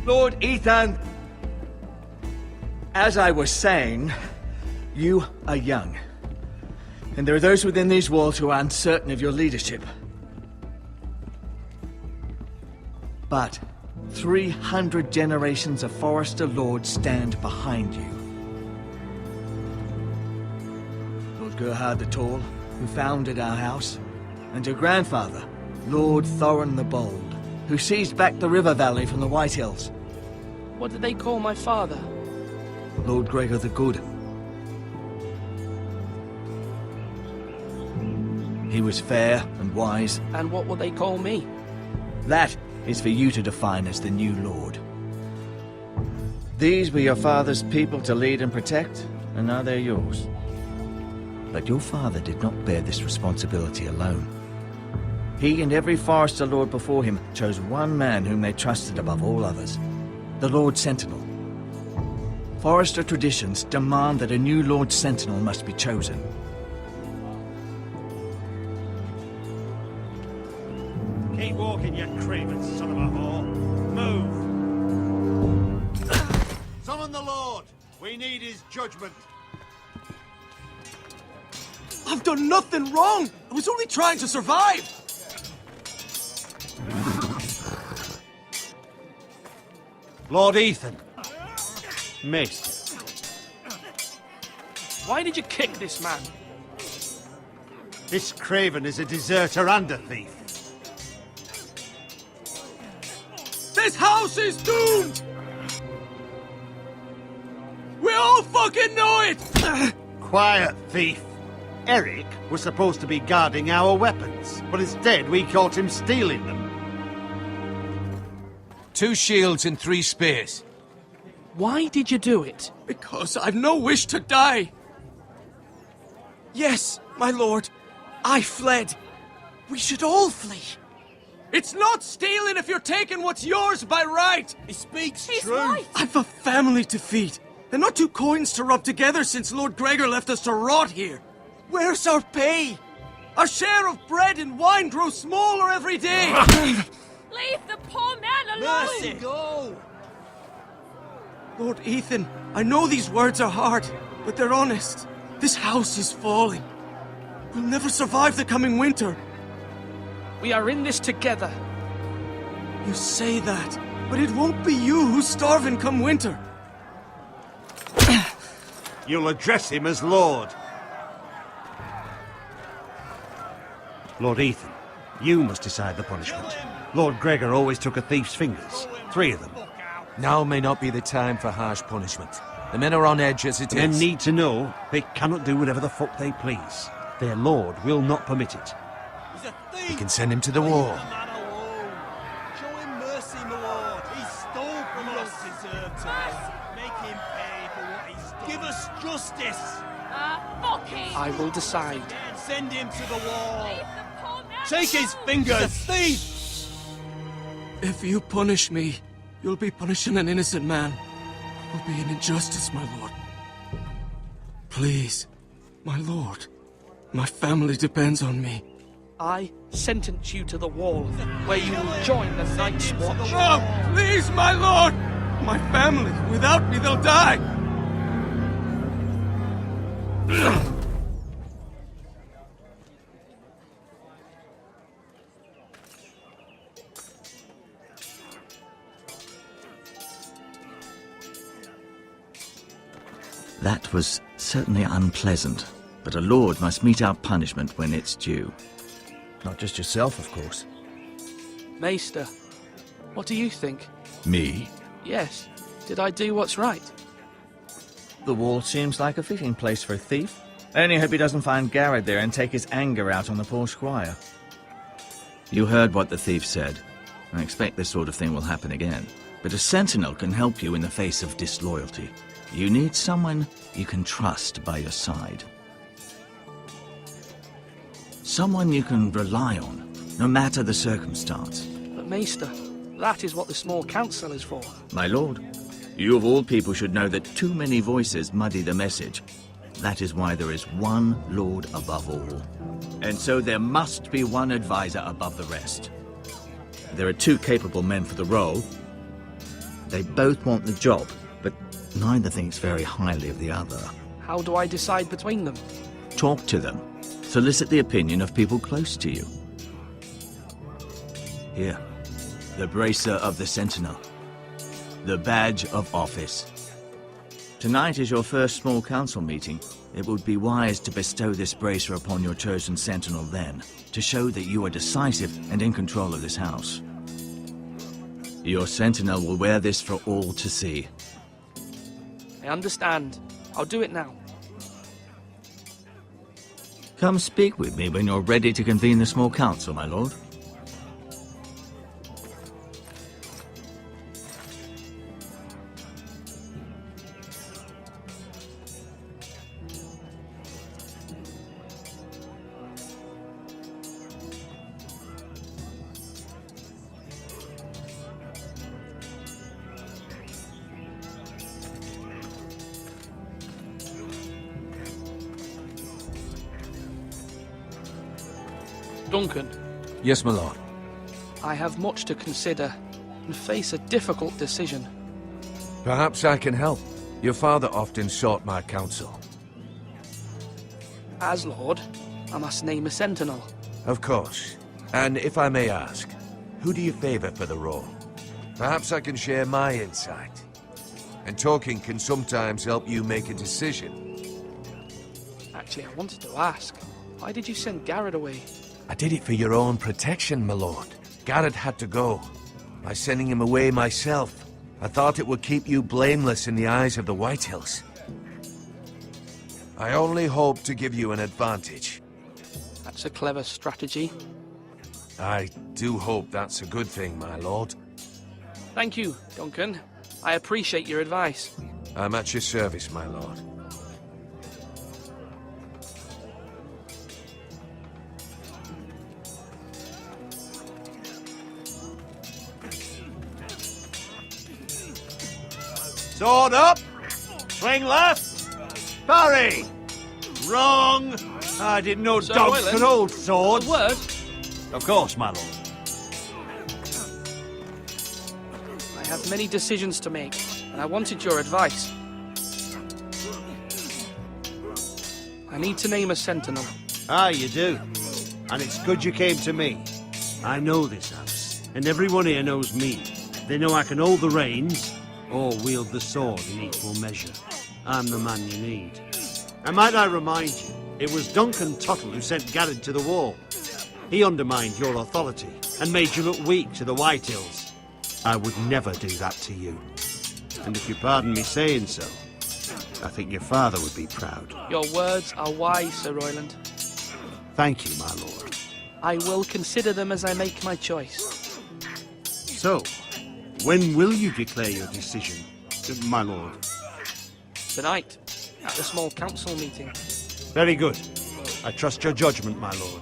Lord Ethan! As I was saying, you are young. And there are those within these walls who are uncertain of your leadership. But 300 generations of Forester Lords stand behind you. Lord Gerhard the Tall, who founded our house, and your grandfather, Lord Thorin the Bold, who seized back the river valley from the White Hills. What did they call my father? Lord Gregor the Good. He was fair and wise. And what will they call me? That is for you to define as the new Lord. These were your father's people to lead and protect, and now they're yours. But your father did not bear this responsibility alone. He and every Forester Lord before him chose one man whom they trusted above all others, the Lord Sentinel. Forester traditions demand that a new Lord Sentinel must be chosen. Keep walking, you craven son of a whore. Move! Summon the Lord! We need his judgment. I've done nothing wrong! I was only trying to survive! Lord Ethan. Maester. Why did you kick this man? This craven is a deserter and a thief. This house is doomed! We all fucking know it! Quiet, thief. Eric was supposed to be guarding our weapons, but instead we caught him stealing them. 2 shields and 3 spears. Why did you do it? Because I've no wish to die. Yes, my lord. I fled. We should all flee. It's not stealing if you're taking what's yours by right. He speaks He's truth. right. I've a family to feed, and not 2 coins to rub together since Lord Gregor left us to rot here. Where's our pay? Our share of bread and wine grows smaller every day. Leave the poor man alone! Mercy, go! Lord Ethan, I know these words are hard, but they're honest. This house is falling. We'll never survive the coming winter. We are in this together. You say that, but it won't be you who's starving come winter. You'll address him as Lord. Lord Ethan, you must decide the punishment. Lord Gregor always took a thief's fingers. 3 of them. Now may not be the time for harsh punishment. The men are on edge as it is. Men need to know they cannot do whatever the fuck they please. Their lord will not permit it. He's a thief! We can send him to the wall. Leave the man alone. Show him mercy, my lord. He stole from us. He don't deserve to. Make him pay for what he's done. Give us justice. Fuck him! I will decide. And send him to the wall. Leave the poor man Take his alone. fingers. He's a thief! If you punish me, you'll be punishing an innocent man. It will be an injustice, my lord. Please, my lord. My family depends on me. I sentence you to the wall, where you will join the Night's Watch. No! Please, my lord! My family. Without me, they'll die! That was certainly unpleasant, but a lord must mete out punishment when it's due. Not just yourself, of course. Maester, what do you think? Me? Yes. Did I do what's right? The wall seems like a fitting place for a thief. I only hope he doesn't find Garrett there and take his anger out on the poor squire. You heard what the thief said. I expect this sort of thing will happen again. But a sentinel can help you in the face of disloyalty. You need someone you can trust by your side. Someone you can rely on, no matter the circumstance. But Maester, that is what the small council is for. My lord, you of all people should know that too many voices muddy the message. That is why there is one lord above all. And so there must be one advisor above the rest. There are 2 capable men for the role. They both want the job, but neither thinks very highly of the other. How do I decide between them? Talk to them. Solicit the opinion of people close to you. Here, the bracer of the Sentinel. The badge of office. Tonight is your first small council meeting. It would be wise to bestow this bracer upon your chosen Sentinel then, to show that you are decisive and in control of this house. Your Sentinel will wear this for all to see. I understand. I'll do it now. Come speak with me when you're ready to convene the small council, my lord. Duncan, Yes, my lord. I have much to consider and face a difficult decision. Perhaps I can help. Your father often sought my counsel. As Lord, I must name a sentinel. Of course. And if I may ask, who do you favor for the role? Perhaps I can share my insight. And talking can sometimes help you make a decision. Actually, I wanted to ask, why did you send Garrett away? I did it for your own protection, my lord. Garrett had to go. By sending him away myself, I thought it would keep you blameless in the eyes of the Whitehills. I only hope to give you an advantage. That's a clever strategy. I do hope that's a good thing, my lord. Thank you, Duncan. I appreciate your advice. I'm at your service, my lord. Sword up! Swing left! Parry! Wrong! I didn't know Sir dogs Royland? could hold A swords. word? Of course, my lord. I have many decisions to make, and I wanted your advice. I need to name a sentinel. Ah, you do. And it's good you came to me. I know this house, and everyone here knows me. They know I can hold the reins, or wield the sword in equal measure. I'm the man you need. And might I remind you, it was Duncan Tuttle who sent Garrett to the wall. He undermined your authority and made you look weak to the Whitehills. I would never do that to you. And if you pardon me saying so, I think your father would be proud. Your words are wise, Sir Royland. Thank you, my lord. I will consider them as I make my choice. So, when will you declare your decision, my lord? Tonight, at the small council meeting. Very good. I trust your judgment, my lord.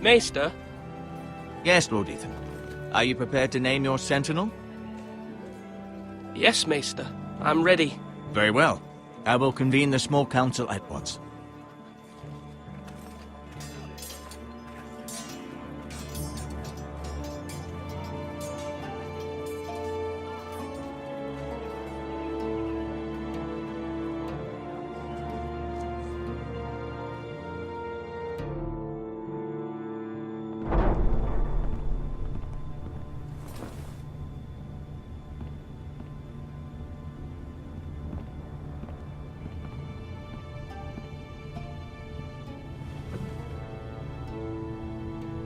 Maester, Yes, Lord Ethan. Are you prepared to name your sentinel? yes, Maester, I'm ready. Very well. I will convene the small council at once.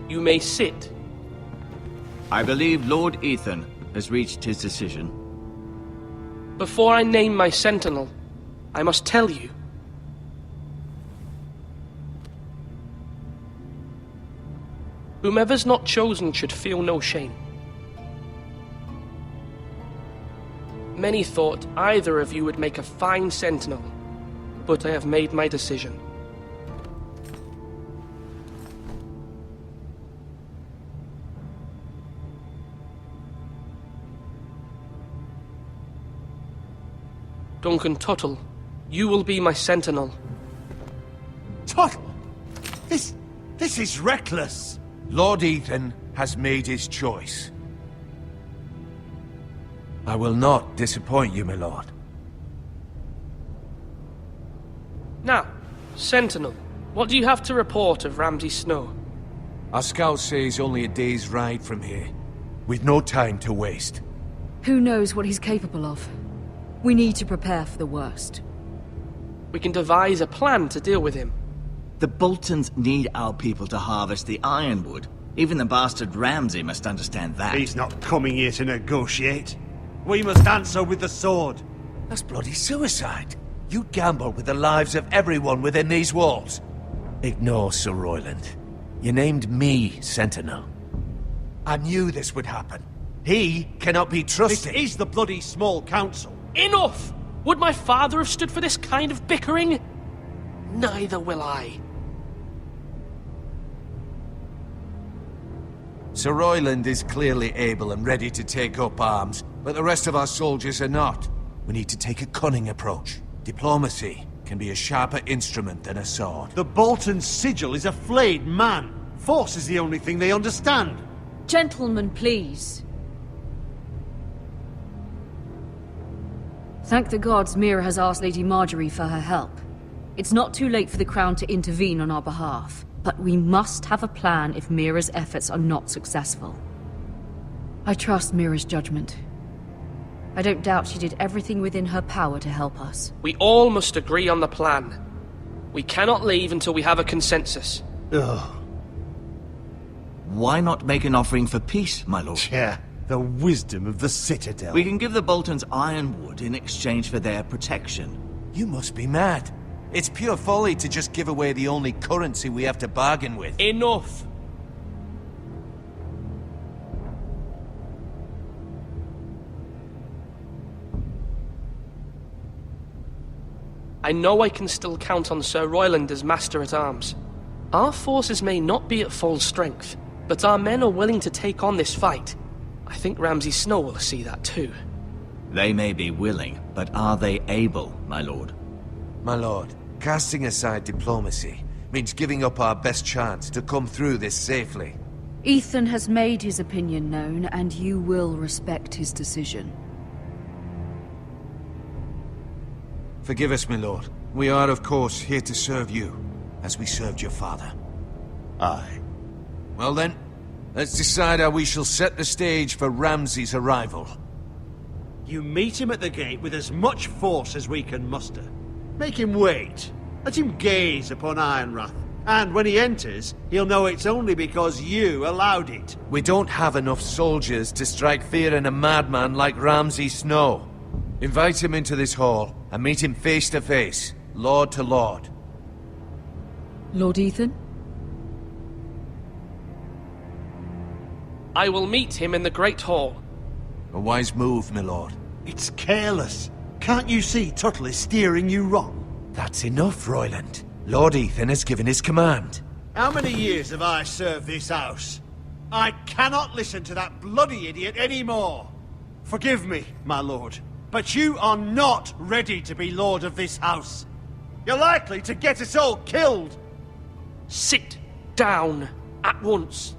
You may sit. I believe Lord Ethan has reached his decision. Before I name my sentinel, I must tell you. Whomever's not chosen should feel no shame. Many thought either of you would make a fine sentinel, but I have made my decision. Duncan Tuttle, you will be my sentinel. Tuttle! This is reckless! Lord Ethan has made his choice. I will not disappoint you, my lord. Now, Sentinel, what do you have to report of Ramsay Snow? Our scouts say he's only a day's ride from here, with no time to waste. Who knows what he's capable of? We need to prepare for the worst. We can devise a plan to deal with him. The Boltons need our people to harvest the ironwood. Even the bastard Ramsay must understand that. He's not coming here to negotiate. We must answer with the sword. That's bloody suicide. You gamble with the lives of everyone within these walls. Ignore Sir Royland. You named me Sentinel. I knew this would happen. He cannot be This trusted. is the bloody small council. Enough! Would my father have stood for this kind of bickering? Neither will I. Sir Royland is clearly able and ready to take up arms, but the rest of our soldiers are not. We need to take a cunning approach. Diplomacy can be a sharper instrument than a sword. The Bolton sigil is a flayed man. Force is the only thing they understand. Gentlemen, please. Thank the gods Mira has asked Lady Marjorie for her help. It's not too late for the Crown to intervene on our behalf, but we must have a plan if Mira's efforts are not successful. I trust Mira's judgment. I don't doubt she did everything within her power to help us. We all must agree on the plan. We cannot leave until we have a consensus. Ugh. Why not make an offering for peace, my lord? Yeah, the wisdom of the Citadel. We can give the Boltons ironwood in exchange for their protection. You must be mad. It's pure folly to just give away the only currency we have to bargain with. Enough! I know I can still count on Sir Royland as Master-at-Arms. Our forces may not be at full strength, but our men are willing to take on this fight. I think Ramsay Snow will see that too. They may be willing, but are they able, my lord? My lord, casting aside diplomacy means giving up our best chance to come through this safely. Ethan has made his opinion known, and you will respect his decision. Forgive us, my lord. We are, of course, here to serve you, as we served your father. Aye. Well then, let's decide how we shall set the stage for Ramsay's arrival. You meet him at the gate with as much force as we can muster. Make him wait. Let him gaze upon Ironrath. And when he enters, he'll know it's only because you allowed it. We don't have enough soldiers to strike fear in a madman like Ramsay Snow. Invite him into this hall and meet him face to face, lord to lord. Lord Ethan? I will meet him in the Great Hall. A wise move, my lord. It's careless. Can't you see Tuttle is steering you wrong? That's enough, Royland. Lord Ethan has given his command. How many years have I served this house? I cannot listen to that bloody idiot anymore. Forgive me, my lord, but you are not ready to be lord of this house. You're likely to get us all killed. Sit down at once.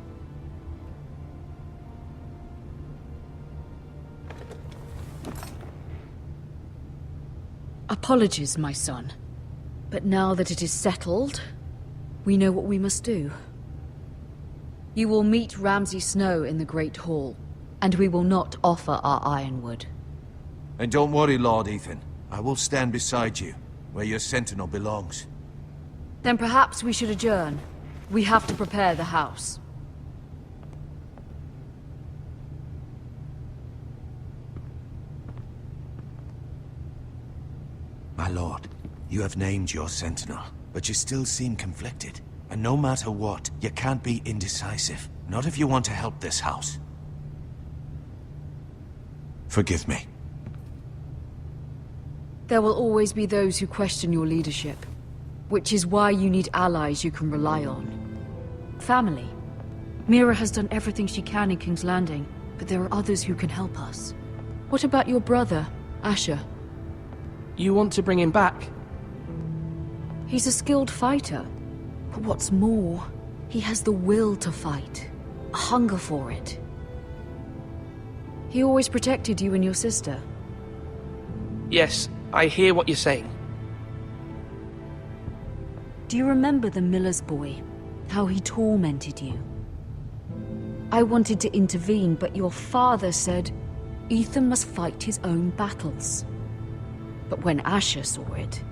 Apologies, my son. But now that it is settled, we know what we must do. You will meet Ramsay Snow in the Great Hall, and we will not offer our ironwood. And don't worry, Lord Ethan. I will stand beside you, where your sentinel belongs. Then perhaps we should adjourn. We have to prepare the house. My lord, you have named your sentinel, but you still seem conflicted. And no matter what, you can't be indecisive. Not if you want to help this house. Forgive me. There will always be those who question your leadership, which is why you need allies you can rely on. Family. Mira has done everything she can in King's Landing, but there are others who can help us. What about your brother, Asher? You want to bring him back? He's a skilled fighter, but what's more, he has the will to fight, a hunger for it. He always protected you and your sister. Yes, I hear what you're saying. Do you remember the miller's boy? How he tormented you? I wanted to intervene, but your father said Ethan must fight his own battles. But when Asher saw it,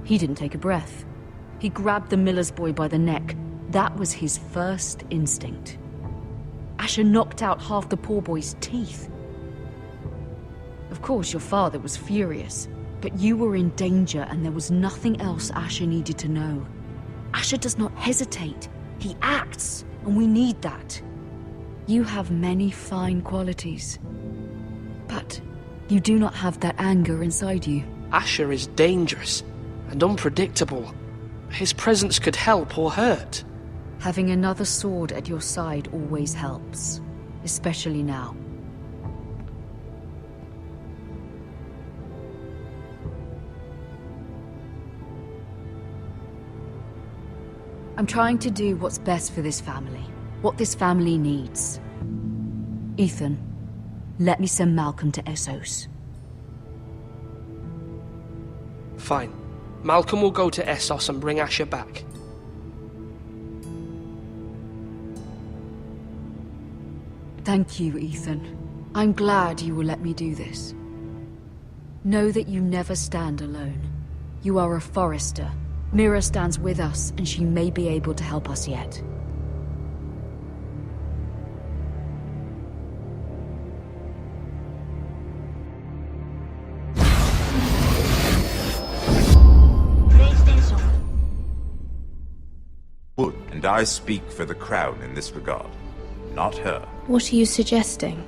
he didn't take a breath. He grabbed the miller's boy by the neck. That was his first instinct. Asher knocked out half the poor boy's teeth. Of course, your father was furious, but you were in danger and there was nothing else Asher needed to know. Asher does not hesitate. He acts, and we need that. You have many fine qualities, but you do not have that anger inside you. Asher is dangerous and unpredictable. His presence could help or hurt. Having another sword at your side always helps, especially now. I'm trying to do what's best for this family, what this family needs. Ethan, let me send Malcolm to Essos. Fine. Malcolm will go to Essos and bring Asher back. Thank you, Ethan. I'm glad you will let me do this. Know that you never stand alone. You are a Forrester. Mira stands with us, and she may be able to help us yet. Wood and I speak for the Crown in this regard, not her. What are you suggesting?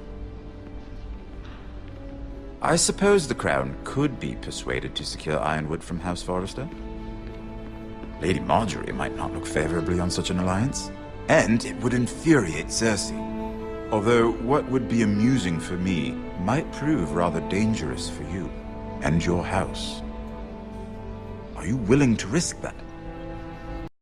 I suppose the Crown could be persuaded to secure Ironwood from House Forrester. Lady Marjorie might not look favorably on such an alliance, and it would infuriate Cersei. Although what would be amusing for me might prove rather dangerous for you and your house. Are you willing to risk that?